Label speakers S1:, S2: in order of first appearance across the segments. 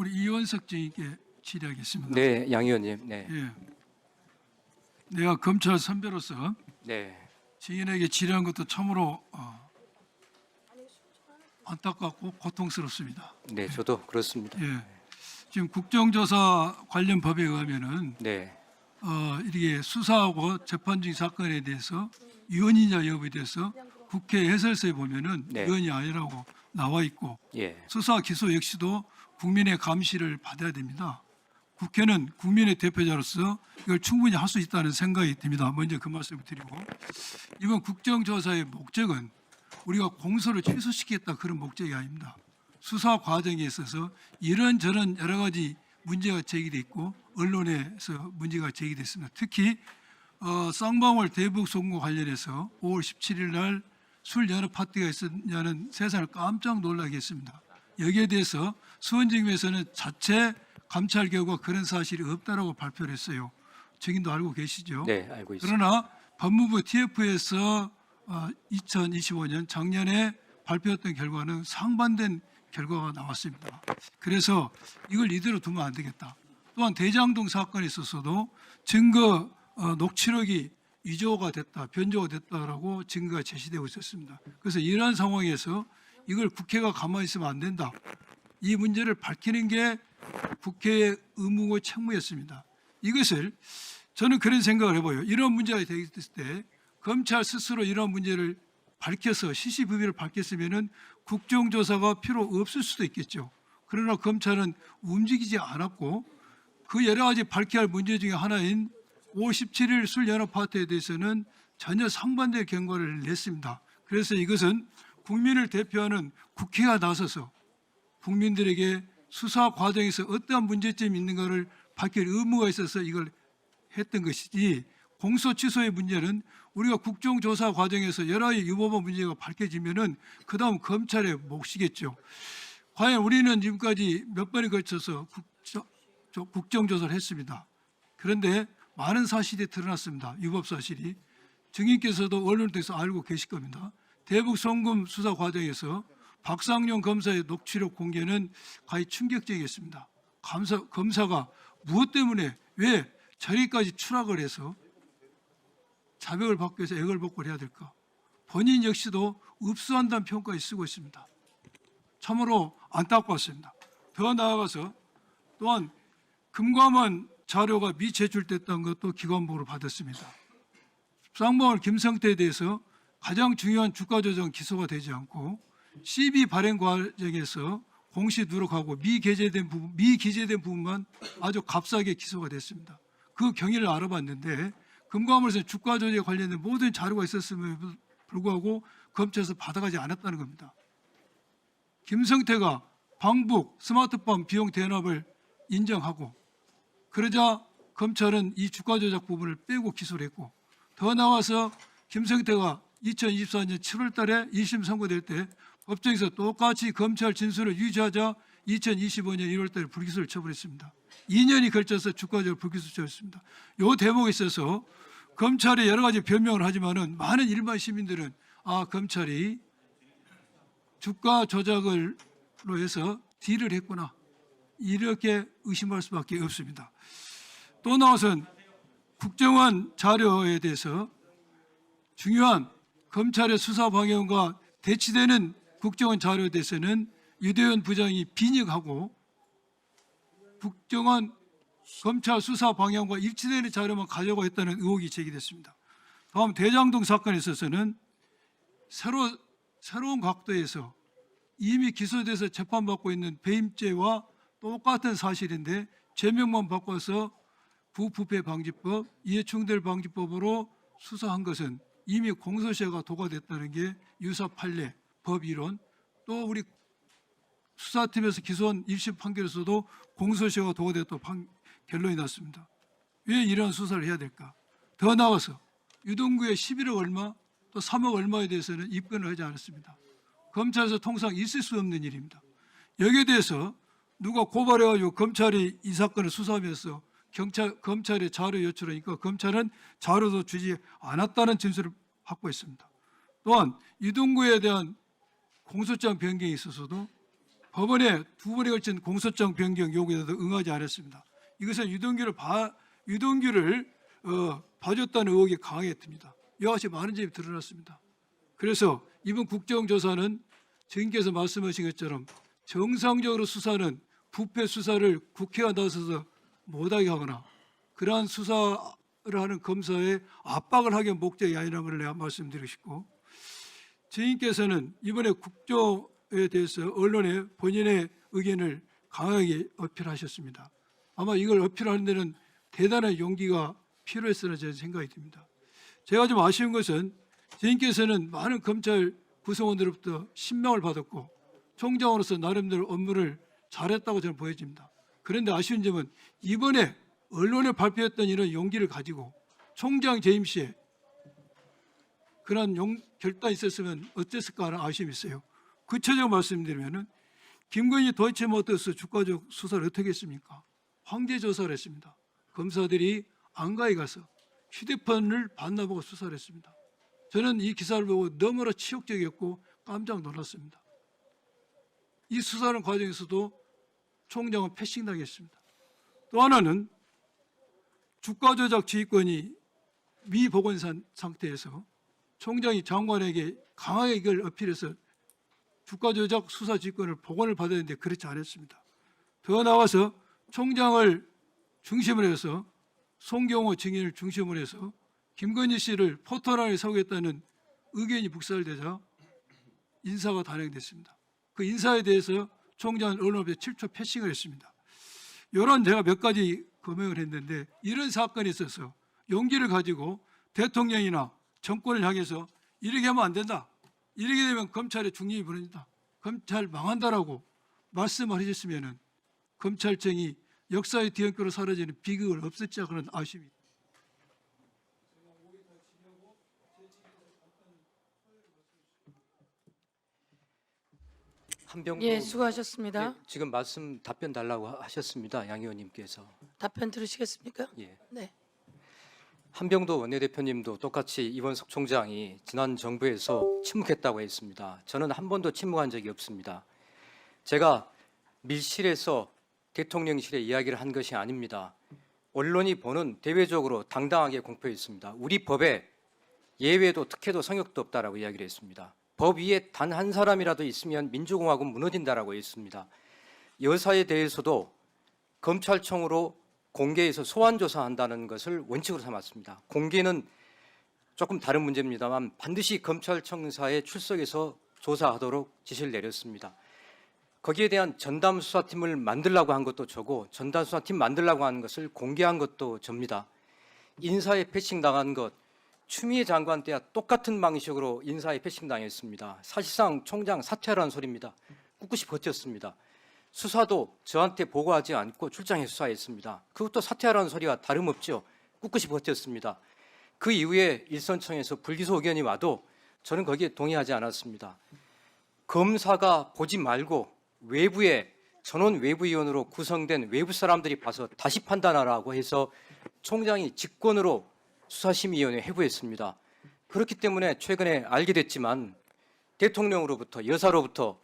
S1: 우리 이원석 증인께 질의하겠습니다.
S2: 네, 양 의원님. 네.
S1: 예. 내가 검찰 선배로서
S2: 네.
S1: 증인에게 질의한 것도 참으로 안타깝고 고통스럽습니다.
S2: 네, 저도 그렇습니다.
S1: 예. 지금 국정조사 관련 법에 의하면은
S2: 네.
S1: 이게 수사하고 재판 중 사건에 대해서 유언이냐 여부에 대해서 국회 해설서에 보면은
S2: 네.
S1: 유언이 아니라고 나와 있고
S2: 예.
S1: 수사 기소 역시도 국민의 감시를 받아야 됩니다. 국회는 국민의 대표자로서 이걸 충분히 할 수 있다는 생각이 듭니다. 먼저 그 말씀을 드리고 이번 국정조사의 목적은 우리가 공소를 취소시키겠다 그런 목적이 아닙니다. 수사 과정에 있어서 이런저런 여러 가지 문제가 제기돼 있고 언론에서 문제가 제기됐습니다. 특히 쌍방울 대북 송고 관련해서 5월 17일 날 술 여러 파티가 있었냐는 세상을 깜짝 놀라게 했습니다. 여기에 대해서 수원지검에서는 자체 감찰 결과 그런 사실이 없다라고 발표를 했어요. 증인도 알고 계시죠?
S2: 네, 알고 있습니다.
S1: 그러나 법무부 TF에서 2025년 작년에 발표했던 결과는 상반된 결과가 나왔습니다. 그래서 이걸 이대로 두면 안 되겠다. 또한 대장동 사건에 있어서도 증거 녹취록이 위조가 됐다, 변조가 됐다라고 증거가 제시되고 있었습니다. 그래서 이러한 상황에서 이걸 국회가 가만히 있으면 안 된다. 이 문제를 밝히는 게 국회의 의무고 책무였습니다. 이것을 저는 그런 생각을 해봐요. 이런 문제가 되었을 때 검찰 스스로 이런 문제를 밝혀서 시시비비를 밝혔으면은 국정조사가 필요 없을 수도 있겠죠. 그러나 검찰은 움직이지 않았고 그 여러 가지 밝혀야 할 문제 중에 하나인 5월 17일 술 연합 파티에 대해서는 전혀 상반된 경고를 냈습니다. 그래서 이것은 국민을 대표하는 국회가 나서서 국민들에게 수사 과정에서 어떠한 문제점이 있는가를 밝힐 의무가 있어서 이걸 했던 것이지 공소 취소의 문제는 우리가 국정조사 과정에서 여러 가지 유법한 문제가 밝혀지면은 그 다음 검찰의 몫이겠죠. 과연 우리는 지금까지 몇 번에 걸쳐서 국정조사를 했습니다. 그런데 많은 사실이 드러났습니다. 유법 사실이. 증인께서도 언론을 통해서 알고 계실 겁니다. 대북 송금 수사 과정에서 박상용 검사의 녹취록 공개는 가히 충격적이었습니다. 검사가 무엇 때문에 왜 저리까지 추락을 해서 자백을 받기 위해서 애걸복걸해야 될까? 본인 역시도 읍수한다는 평가를 쓰고 있습니다. 참으로 안타까웠습니다. 더 나아가서 또한 금감원 자료가 미제출됐다는 것도 기관보고를 받았습니다. 쌍방울 김성태에 대해서 가장 중요한 주가 조정 기소가 되지 않고 CB 발행 과정에서 공시 누락하고 미기재된 부분만 아주 값싸게 기소가 됐습니다. 그 경위를 알아봤는데 금감원에서 주가 조정에 관련된 모든 자료가 있었음에도 불구하고 검찰에서 받아가지 않았다는 겁니다. 김성태가 방북 스마트폰 비용 대납을 인정하고 그러자 검찰은 이 주가 조작 부분을 빼고 기소를 했고 더 나와서 김성태가 2024년 7월 달에 1심 선고될 때 법정에서 똑같이 검찰 진술을 유지하자 2025년 1월 달에 불기소를 처분했습니다. 2년이 걸쳐서 주가적으로 불기소 처분했습니다. 이 대목에 있어서 검찰이 여러 가지 변명을 하지만은 많은 일반 시민들은 검찰이 주가 조작으로 해서 딜을 했구나. 이렇게 의심할 수밖에 없습니다. 또 나와서는 국정원 자료에 대해서 중요한 검찰의 수사 방향과 대치되는 국정원 자료에 대해서는 유대현 부장이 빈익하고 국정원 검찰 수사 방향과 일치되는 자료만 가져가 했다는 의혹이 제기됐습니다. 다음 대장동 사건에 있어서는 새로운 각도에서 이미 기소돼서 재판받고 있는 배임죄와 똑같은 사실인데 죄명만 바꿔서 부부패 방지법, 이해충돌 방지법으로 수사한 것은 이미 공소시효가 도과됐다는 게 유사 판례, 법 이론, 또 우리 수사팀에서 기소한 1심 판결에서도 공소시효가 도과됐다고 결론이 났습니다. 왜 이런 수사를 해야 될까? 더 나아가서 유동구의 11억 얼마, 또 3억 얼마에 대해서는 입건을 하지 않았습니다. 검찰에서 통상 있을 수 없는 일입니다. 여기에 대해서 누가 고발해가지고 검찰이 이 사건을 수사하면서 검찰에 자료 요청하니까 검찰은 자료도 주지 않았다는 진술을 확보했습니다. 또한 유동구에 대한 공소장 변경에 있어서도 법원에 두 번에 걸친 공소장 변경 요구에도 응하지 않았습니다. 이것은 유동규를 봐줬다는 의혹이 강하게 듭니다. 이와 같이 많은 점이 드러났습니다. 그래서 이번 국정조사는 증인께서 말씀하신 것처럼 정상적으로 수사는 부패 수사를 국회가 나서서 못하게 하거나 그러한 수사를 하는 검사에 압박을 하기 위한 목적이 아니라는 걸 내가 말씀드리고 싶고, 증인께서는 이번에 국조에 대해서 언론에 본인의 의견을 강하게 어필하셨습니다. 아마 이걸 어필하는 데는 대단한 용기가 필요했으나 저는 생각이 듭니다. 제가 좀 아쉬운 것은 증인께서는 많은 검찰 구성원들로부터 신명을 받았고 총장으로서 나름대로 업무를 잘했다고 저는 보여집니다. 그런데 아쉬운 점은 이번에 언론에 발표했던 이런 용기를 가지고 총장 재임 시에 그런 결단이 있었으면 어땠을까 하는 아쉬움이 있어요. 구체적으로 말씀드리면 김건희 도이치모터스 주가적 수사를 어떻게 했습니까? 황제 조사를 했습니다. 검사들이 안가에 가서 휴대폰을 반납하고 수사를 했습니다. 저는 이 기사를 보고 너무나 치욕적이었고 깜짝 놀랐습니다. 이 수사하는 과정에서도 총장은 패싱당했습니다. 또 하나는 주가 조작 지휘권이 미보건산 상태에서 총장이 장관에게 강하게 이걸 어필해서 주가 조작 수사 지휘권을 복원을 받아야 되는데 그렇지 않았습니다. 더 나아가서 총장을 중심으로 해서 송경호 증인을 중심으로 해서 김건희 씨를 포털안에 세우겠다는 의견이 묵살되자 인사가 단행됐습니다. 그 인사에 대해서 총장은 언론 앞에 7초 패싱을 했습니다. 이런 제가 몇 가지 검증을 했는데 이런 사건이 있어서 용기를 가지고 대통령이나 정권을 향해서 이렇게 하면 안 된다. 이렇게 되면 검찰의 중립이 무너진다. 검찰 망한다라고 말씀을 해주셨으면 검찰청이 역사의 뒤엉켜로 사라지는 비극을 없앴지 그런 아쉬움이 있습니다.
S2: 한병구
S3: 예, 수고하셨습니다.
S2: 네, 지금 말씀 답변 달라고 하셨습니다. 양 의원님께서.
S3: 답변 들으시겠습니까?
S2: 예.
S3: 네.
S2: 한병도 원내대표님도 똑같이 이원석 총장이 지난 정부에서 침묵했다고 했습니다. 저는 한 번도 침묵한 적이 없습니다. 제가 밀실에서 대통령실에 이야기를 한 것이 아닙니다. 언론이 보는 대외적으로 당당하게 공표했습니다. 우리 법에 예외도 특혜도 성역도 없다라고 이야기를 했습니다. 법 위에 단 한 사람이라도 있으면 민주공화국 무너진다라고 했습니다. 여사에 대해서도 검찰청으로 공개해서 소환 조사한다는 것을 원칙으로 삼았습니다. 공개는 조금 다른 문제입니다만 반드시 검찰청사에 출석해서 조사하도록 지시를 내렸습니다. 거기에 대한 전담 수사팀을 만들라고 한 것도 저고 전담 수사팀 만들라고 하는 것을 공개한 것도 접니다. 인사에 패싱 당한 것 추미애 장관 때와 똑같은 방식으로 인사에 패싱 당했습니다. 사실상 총장 사퇴하라는 소리입니다. 꿋꿋이 버텼습니다. 수사도 저한테 보고하지 않고 출장해 수사했습니다. 그것도 사퇴하라는 소리와 다름없죠. 꿋꿋이 버텼습니다. 그 이후에 일선청에서 불기소 의견이 와도 저는 거기에 동의하지 않았습니다. 검사가 보지 말고 외부에 전원 외부위원으로 구성된 외부 사람들이 봐서 다시 판단하라고 해서 총장이 직권으로 수사심의위원회에 회부했습니다. 그렇기 때문에 최근에 알게 됐지만 대통령으로부터 여사로부터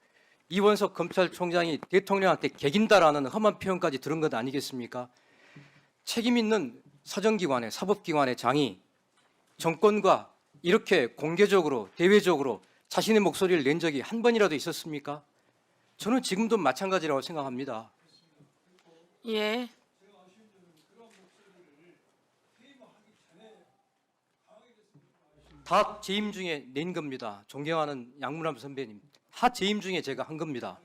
S2: 이원석 검찰총장이 대통령한테 개긴다라는 험한 표현까지 들은 것 아니겠습니까? 책임 있는 사정기관의 사법기관의 장이 정권과 이렇게 공개적으로 대외적으로 자신의 목소리를 낸 적이 한 번이라도 있었습니까? 저는 지금도 마찬가지라고 생각합니다.
S3: 예.
S2: 다 재임 중에 낸 겁니다. 존경하는 양문남 선배님, 다 재임 중에 제가 한 겁니다.